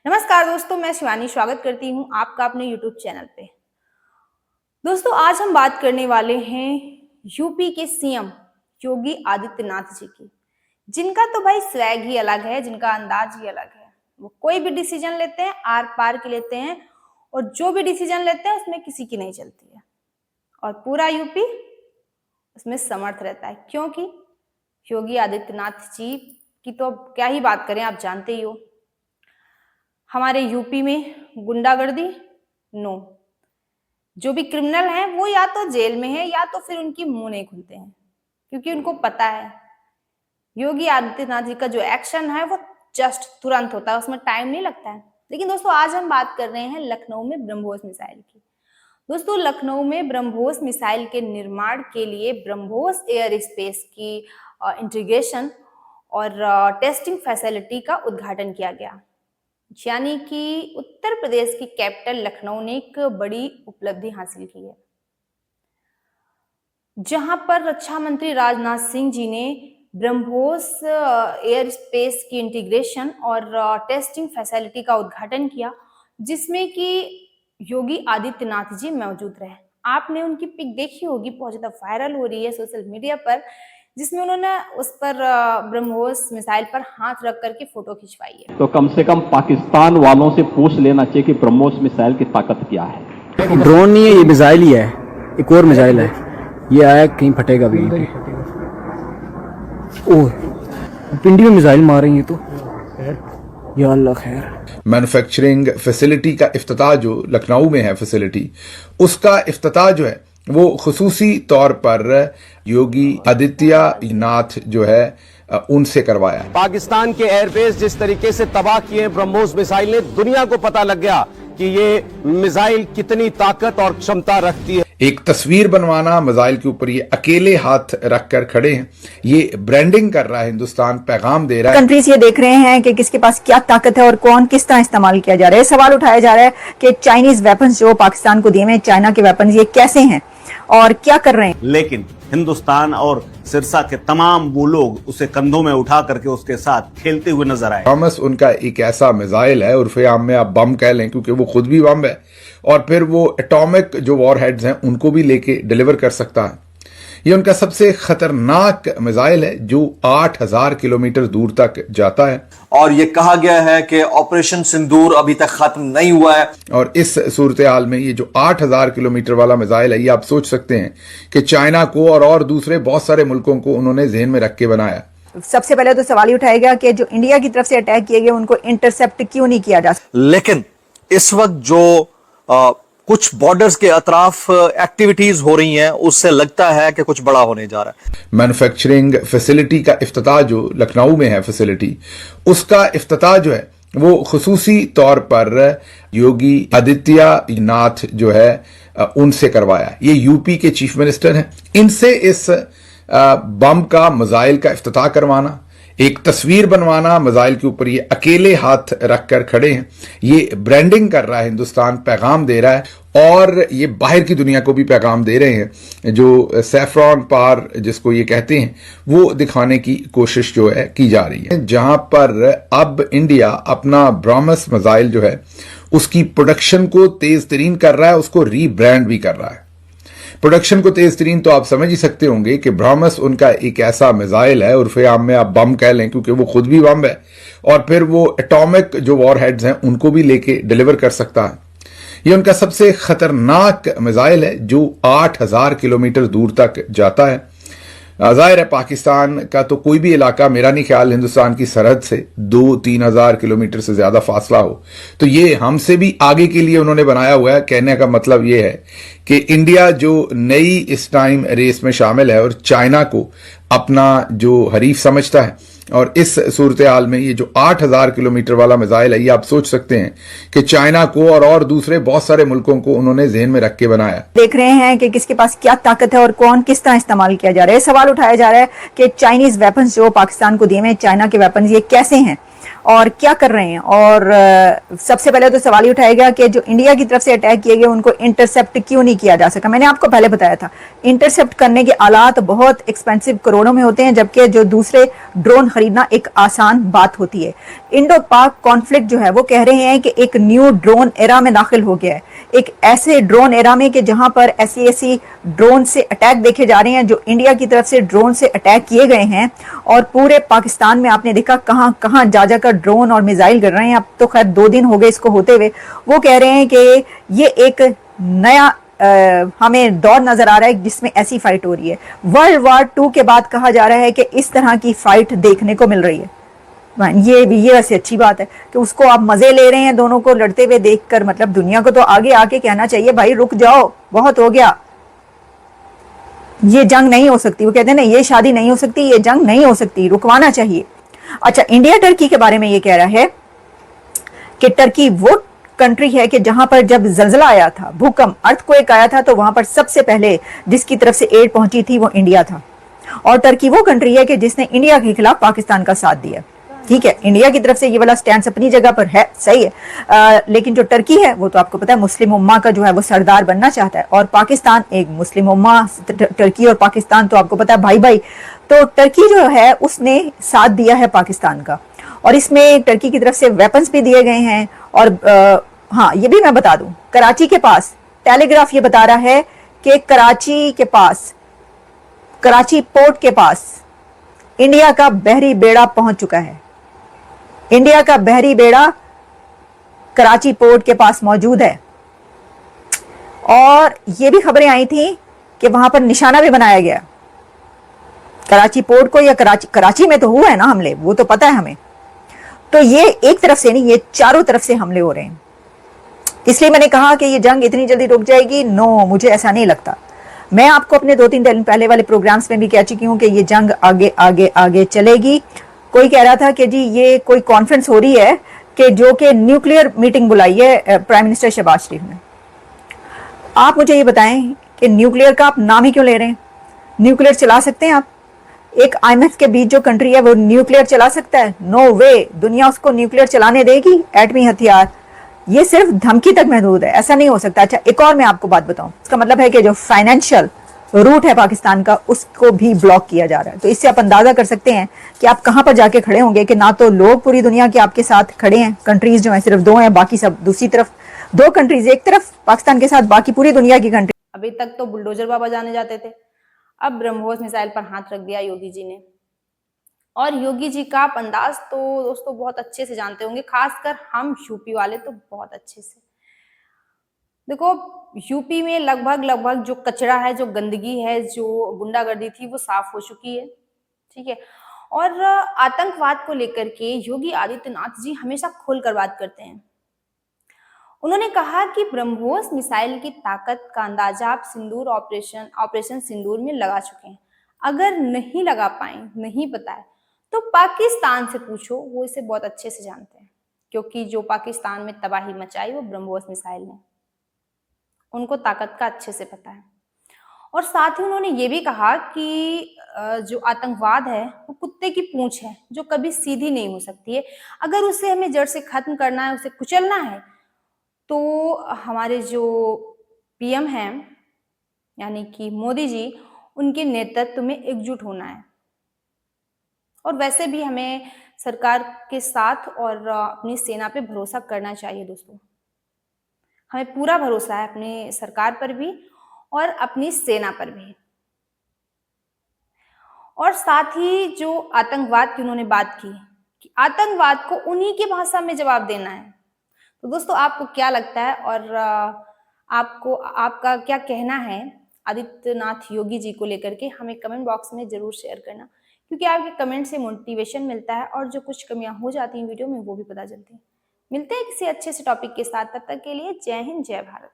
नमस्कार दोस्तों, मैं शिवानी स्वागत करती हूं आपका अपने YouTube चैनल पे। दोस्तों, आज हम बात करने वाले हैं यूपी के सीएम योगी आदित्यनाथ जी की, जिनका तो भाई स्वैग ही अलग है, जिनका अंदाज ही अलग है। वो कोई भी डिसीजन लेते हैं आर पार के लेते हैं और जो भी डिसीजन लेते हैं उसमें किसी की नहीं चलती है और पूरा यूपी उसमें समर्थ रहता है, क्योंकि योगी आदित्यनाथ जी की तो क्या ही बात करें, आप जानते ही हो। हमारे यूपी में गुंडागर्दी नो, जो भी क्रिमिनल हैं वो या तो जेल में है या तो फिर उनकी मुंह नहीं खुलते हैं, क्योंकि उनको पता है योगी आदित्यनाथ जी का जो एक्शन है वो जस्ट तुरंत होता है, उसमें टाइम नहीं लगता है। लेकिन दोस्तों, आज हम बात कर रहे हैं लखनऊ में ब्रह्मोस मिसाइल की। दोस्तों, लखनऊ में ब्रह्मोस मिसाइल के निर्माण के लिए ब्रह्मोस एयर स्पेस की इंटीग्रेशन और टेस्टिंग फैसिलिटी का उद्घाटन किया गया, यानी कि उत्तर प्रदेश की कैपिटल लखनऊ ने एक बड़ी उपलब्धि हासिल की है, जहां पर रक्षा मंत्री राजनाथ सिंह जी ने ब्रह्मोस एयर स्पेस की इंटीग्रेशन और टेस्टिंग फैसिलिटी का उद्घाटन किया, जिसमें कि योगी आदित्यनाथ जी मौजूद रहे। आपने उनकी पिक देखी होगी, बहुत ज्यादा वायरल हो रही है सोशल मीडिया पर, जिसमें उन्होंने उस पर ब्रह्मोस मिसाइल पर हाथ रख करके फोटो खिंचवाई है। तो कम से कम पाकिस्तान वालों से पूछ लेना चाहिए कि ब्रह्मोस मिसाइल की ताकत क्या है। ड्रोन नहीं है, ये मिसाइल ही है, एक और मिसाइल है। ये आया कहीं फटेगा भी नहीं। ओह, पिंडी में मिसाइल मार रही है तो या अल्लाह खैर। मैन्युफैक्चरिंग फैसिलिटी का इफ्तिताह जो लखनऊ में है फैसिलिटी, उसका इफ्तिताह जो है वो खुसूसी तौर पर योगी आदित्यनाथ जो है उनसे करवाया। पाकिस्तान के एयरबेस जिस तरीके से तबाह किए ब्रह्मोस मिसाइल ने, दुनिया को पता लग गया कि ये मिसाइल कितनी ताकत और क्षमता रखती है। एक तस्वीर बनवाना, मिसाइल के ऊपर ये अकेले हाथ रखकर खड़े हैं, ये ब्रांडिंग कर रहा है, हिंदुस्तान पैगाम दे रहा है। कंट्रीज ये देख रहे हैं कि किसके पास क्या ताकत है और कौन किस तरह इस्तेमाल किया जा रहा है। सवाल उठाया जा रहा है कि चाइनीज वेपन्स जो पाकिस्तान को दिए हैं, चाइना के वेपन्स, ये कैसे हैं और क्या कर रहे हैं। लेकिन हिंदुस्तान और सिरसा के तमाम वो लोग उसे कंधों में उठा करके उसके साथ खेलते हुए नजर आए। थॉमस उनका एक ऐसा मिसाइल है, उर्फे आम में आप बम कह लें, क्योंकि वो खुद भी बम है और फिर वो एटॉमिक जो वॉरहेड्स हैं उनको भी लेके डिलीवर कर सकता है। ये उनका सबसे खतरनाक मिसाइल है जो 8000 किलोमीटर दूर तक जाता है। और ये कहा गया है कि ऑपरेशन सिंदूर अभी तक खत्म नहीं हुआ है। और इस सूरत हाल में ये जो 8000 किलोमीटर वाला मिसाइल है, ये आप सोच सकते हैं कि चाइना को और दूसरे बहुत सारे मुल्कों को उन्होंने ज़हन में रख के बनाया। सबसे पहले तो सवाल ही उठाया गया कि जो इंडिया की तरफ से अटैक किए गए उनको इंटरसेप्ट क्यों नहीं किया जा सकता। लेकिन इस वक्त जो कुछ बॉर्डर्स के अतराफ एक्टिविटीज हो रही हैं, उससे लगता है कि कुछ बड़ा होने जा रहा है। मैन्युफैक्चरिंग फैसिलिटी का इफ्तिताह जो लखनऊ में है फैसिलिटी, उसका इफ्तिताह जो है वो खुसूसी तौर पर योगी आदित्यनाथ जो है उनसे करवाया। ये यूपी के चीफ मिनिस्टर हैं, इनसे इस बम का मिसाइल का इफ्तिताह करवाना, एक तस्वीर बनवाना, मिसाइल के ऊपर ये अकेले हाथ रखकर खड़े हैं, ये ब्रांडिंग कर रहा है, हिंदुस्तान पैगाम दे रहा है और ये बाहर की दुनिया को भी पैगाम दे रहे हैं। जो सैफ्रॉन पार जिसको ये कहते हैं, वो दिखाने की कोशिश जो है की जा रही है, जहां पर अब इंडिया अपना ब्रह्मोस मिसाइल जो है उसकी प्रोडक्शन को तेज तरीन कर रहा है, उसको रीब्रांड भी कर रहा है। प्रोडक्शन को तेज तरीन तो आप समझ ही सकते होंगे कि ब्रह्मोस उनका एक ऐसा मिसाइल है, उर्फे आम में आप बम कह लें, क्योंकि वो खुद भी बम है और फिर वो एटॉमिक जो वॉरहेड्स हैं उनको भी लेके डिलीवर कर सकता है। ये उनका सबसे खतरनाक मिसाइल है जो 8000 किलोमीटर दूर तक जाता है। जाहिर है पाकिस्तान का तो कोई भी इलाका, मेरा नहीं ख्याल हिंदुस्तान की सरहद से 2-3 हजार किलोमीटर से ज्यादा फासला हो, तो ये हमसे भी आगे के लिए उन्होंने बनाया हुआ है। कहने का मतलब ये है कि इंडिया जो नई इस टाइम रेस में शामिल है और चाइना को अपना जो हरीफ समझता है, और इस सूरत हाल में ये जो 8000 किलोमीटर वाला मिसाइल है, ये आप सोच सकते हैं कि चाइना को और दूसरे बहुत सारे मुल्कों को उन्होंने ज़हन में रख के बनाया। देख रहे हैं कि किसके पास क्या ताकत है और कौन किस तरह इस्तेमाल किया जा रहा है। सवाल उठाया जा रहा है कि चाइनीज वेपन्स जो पाकिस्तान को दिए हैं, चाइना के वेपन्स, ये कैसे हैं और क्या कर रहे हैं। और सबसे पहले तो सवाल ये उठाया गया कि जो इंडिया की तरफ से अटैक किए गए उनको इंटरसेप्ट क्यों नहीं किया जा सका। मैंने आपको पहले बताया था इंटरसेप्ट करने के आलात बहुत एक्सपेंसिव करोड़ों में होते हैं, जबकि जो दूसरे ड्रोन खरीदना एक आसान बात होती है। इंडो पाक कॉन्फ्लिक्ट जो है वो कह रहे हैं कि एक न्यू ड्रोन एरा में दाखिल हो गया है, एक ऐसे ड्रोन एरा में कि जहां पर ऐसी ड्रोन से अटैक देखे जा रहे हैं जो इंडिया की तरफ से ड्रोन से अटैक किए गए हैं। और पूरे पाकिस्तान में आपने देखा कहां कहां जा जाकर ड्रोन और मिसाइल गिर रहे हैं। अब तो खैर 2 दिन हो गए इसको होते हुए। वो कह रहे हैं कि ये एक नया हमें दौर नजर आ रहा है जिसमें ऐसी फाइट हो रही है। वर्ल्ड वॉर 2 के बाद कहा जा रहा है कि इस तरह की फाइट देखने को मिल रही है। ये वैसे अच्छी बात है कि उसको आप मजे ले रहे हैं दोनों को लड़ते हुए देखकर। मतलब दुनिया को तो आगे आके कहना चाहिए भाई रुक जाओ, बहुत हो गया, ये जंग नहीं हो सकती। वो कहते हैं ना ये शादी नहीं हो सकती, ये जंग नहीं हो सकती, रुकवाना चाहिए। अच्छा, इंडिया टर्की के बारे में ये कह रहा है कि टर्की वो कंट्री है कि जहां पर जब जलजला आया था, भूकंप, अर्थक्वेक आया था, तो वहां पर सबसे पहले जिसकी तरफ से एड पहुंची थी वो इंडिया था। और टर्की वो कंट्री है कि जिसने इंडिया के खिलाफ पाकिस्तान का साथ दिया। ठीक है, इंडिया की तरफ से ये वाला स्टैंड अपनी जगह पर है, सही है। लेकिन जो टर्की है वो तो आपको पता है मुस्लिम उम्मा का जो है वो सरदार बनना चाहता है, और पाकिस्तान एक मुस्लिम उम्मा, टर्की और पाकिस्तान तो आपको पता है भाई भाई। तो टर्की जो है उसने साथ दिया है पाकिस्तान का, और इसमें टर्की की तरफ से वेपन्स भी दिए गए हैं। और हाँ, ये भी मैं बता दूं, कराची के पास टेलीग्राफ ये बता रहा है कि कराची के पास, कराची पोर्ट के पास इंडिया का बहरी बेड़ा पहुंच चुका है। इंडिया का बहरी बेड़ा कराची पोर्ट के पास मौजूद है। और ये भी खबरें आई थी कि वहां पर निशाना भी बनाया गया कराची पोर्ट को, या कराची में तो हुआ है ना हमले, वो तो पता है हमें। तो ये एक तरफ से नहीं, ये चारों तरफ से हमले हो रहे हैं। इसलिए मैंने कहा कि ये जंग इतनी जल्दी रुक जाएगी, नो, मुझे ऐसा नहीं लगता। मैं आपको अपने 2-3 दिन पहले वाले प्रोग्राम्स में भी कह चुकी हूं कि ये जंग आगे आगे आगे चलेगी। कोई कह रहा था कि जी ये कोई कॉन्फ्रेंस हो रही है कि जो कि न्यूक्लियर मीटिंग बुलाई है प्राइम मिनिस्टर शहबाज शरीफ ने। आप मुझे ये बताएं कि न्यूक्लियर का आप नाम ही क्यों ले रहे हैं? न्यूक्लियर चला सकते हैं आप? एक IMF के बीच जो कंट्री है वो न्यूक्लियर चला सकता है? नो वे, दुनिया उसको न्यूक्लियर चलाने देगी? एटमी हथियार, ये सिर्फ धमकी तक महदूद है, ऐसा नहीं हो सकता। अच्छा, एक और मैं आपको बात बताऊं, इसका मतलब है कि जो फाइनेंशियल रूट है पाकिस्तान का उसको भी ब्लॉक किया जा रहा है। तो इससे आप अंदाजा कर सकते हैं कि आप कहां पर जाके खड़े होंगे कि ना तो लोग पूरी दुनिया के आपके साथ खड़े हैं, कंट्रीज जो है सिर्फ 2 हैं, बाकी सब दूसरी तरफ 2 कंट्रीज, एक तरफ पाकिस्तान के साथ बाकी पूरी दुनिया की कंट्री। अभी तक तो बुलडोजर बाबा जाने जाते थे, अब ब्रह्मोस मिसाइल पर हाथ रख दिया योगी जी ने। और योगी जी का आप अंदाज तो दोस्तों बहुत अच्छे से जानते होंगे, खासकर हम यूपी वाले तो बहुत अच्छे से। देखो, यूपी में लगभग जो कचरा है, जो गंदगी है, जो गुंडागर्दी थी वो साफ हो चुकी है। ठीक है, और आतंकवाद को लेकर के योगी आदित्यनाथ जी हमेशा खुलकर बात करते हैं। उन्होंने कहा कि ब्रह्मोस मिसाइल की ताकत का अंदाजा आप सिंदूर ऑपरेशन सिंदूर में लगा चुके हैं। अगर नहीं लगा पाए, नहीं पता है, तो पाकिस्तान से पूछो, वो इसे बहुत अच्छे से जानते हैं, क्योंकि जो पाकिस्तान में तबाही मचाई वो ब्रह्मोस मिसाइल ने, उनको ताकत का अच्छे से पता है। और साथ ही उन्होंने ये भी कहा कि जो आतंकवाद है वो कुत्ते की पूंछ है जो कभी सीधी नहीं हो सकती है। अगर उसे हमें जड़ से खत्म करना है, उसे कुचलना है, तो हमारे जो PM हैं यानी कि मोदी जी, उनके नेतृत्व में एकजुट होना है। और वैसे भी हमें सरकार के साथ और अपनी सेना पे भरोसा करना चाहिए दोस्तों। हमें पूरा भरोसा है अपनी सरकार पर भी और अपनी सेना पर भी। और साथ ही जो आतंकवाद की उन्होंने बात की कि आतंकवाद को उन्हीं की भाषा में जवाब देना है। तो दोस्तों, आपको क्या लगता है और आपका क्या कहना है आदित्यनाथ योगी जी को लेकर के, हमें कमेंट बॉक्स में जरूर शेयर करना, क्योंकि आपके कमेंट से मोटिवेशन मिलता है और जो कुछ कमियां हो जाती हैं वीडियो में वो भी पता चलती है। मिलते हैं किसी अच्छे से टॉपिक के साथ, तब तक के लिए जय हिंद, जय भारत।